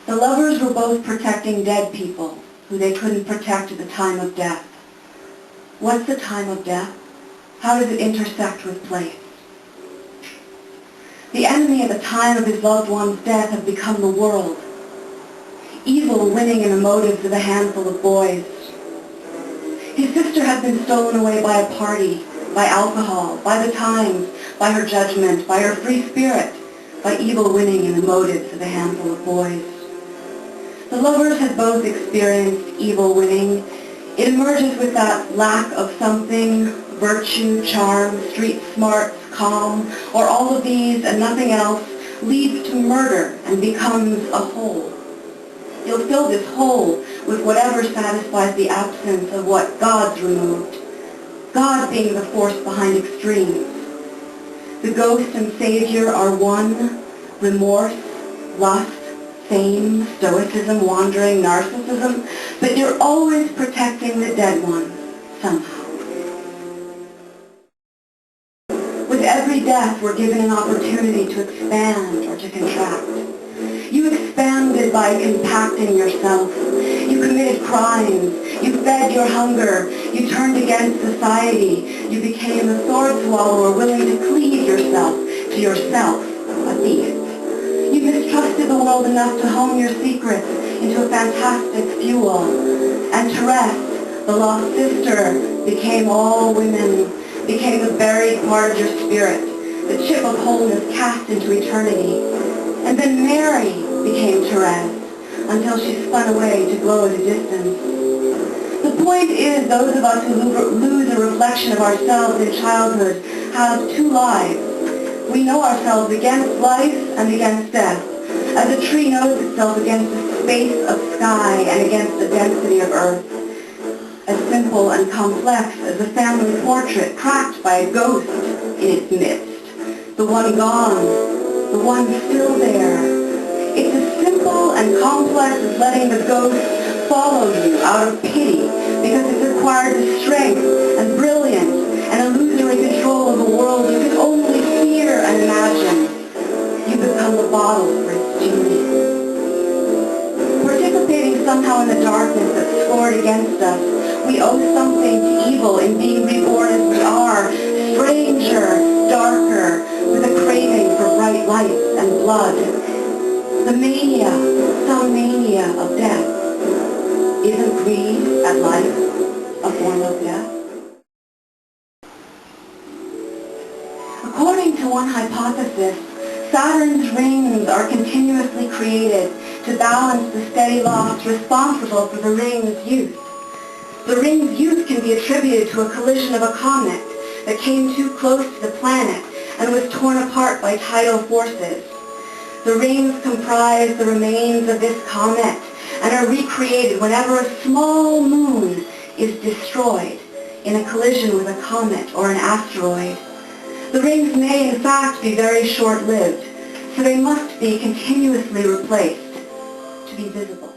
The lovers were both protecting dead people who they couldn't protect at the time of death. What's the time of death? How does it intersect with place? The enemy at the time of his loved one's death had become the world. Evil winning in the motives of a handful of boys. His sister had been stolen away by a party, by alcohol, by the times, by her judgment, by her free spirit, by evil winning in the motives of a handful of boys. The lovers had both experienced evil winning. It emerges with that lack of something, virtue, charm, street smarts, calm, or all of these and nothing else, leads to murder and becomes a hole. You'll fill this hole with whatever satisfies the absence of what God's removed, God being the force behind extremes. The ghost and Savior are one, remorse, lust, fame, stoicism, wandering, narcissism, but you're always protecting the dead one, somehow. With every death, we're given an opportunity to expand or to contract. You expanded by compacting yourself. You committed crimes. You fed your hunger. You turned against society. You became a sword swallower willing to cleave yourself to yourself, a thief. You mistrusted the world enough to hone your secrets into a fantastic fuel. And Therese, the lost sister, became all women, became the buried part of your spirit, the chip of wholeness cast into eternity. And then Mary became Therese until she spun away to glow at a distance. The point is, those of us who lose a reflection of ourselves in childhood have two lives. We know ourselves against life and against death, as a tree knows itself against the space of sky and against the density of earth. As simple and complex as a family portrait cracked by a ghost in its midst. The one gone, the one still there. It's as simple and complex as letting the ghost follow you out of pity because it's acquired the strength and brilliance and illusory control of a world you can only fear and imagine. You become the bottle for its genius. Participating somehow in the darkness that's scored against us, we owe something to evil in being reborn as we are, stranger, darker, with a craving for bright lights and blood. The mania, some mania of death. Isn't greed at life a form of death? According to one hypothesis, Saturn's rings are continuously created to balance the steady loss responsible for the ring's use. The ring's use can be attributed to a collision of a comet that came too close to the planet and was torn apart by tidal forces. The rings comprise the remains of this comet and are recreated whenever a small moon is destroyed in a collision with a comet or an asteroid. The rings may in fact be very short-lived, so they must be continuously replaced to be visible.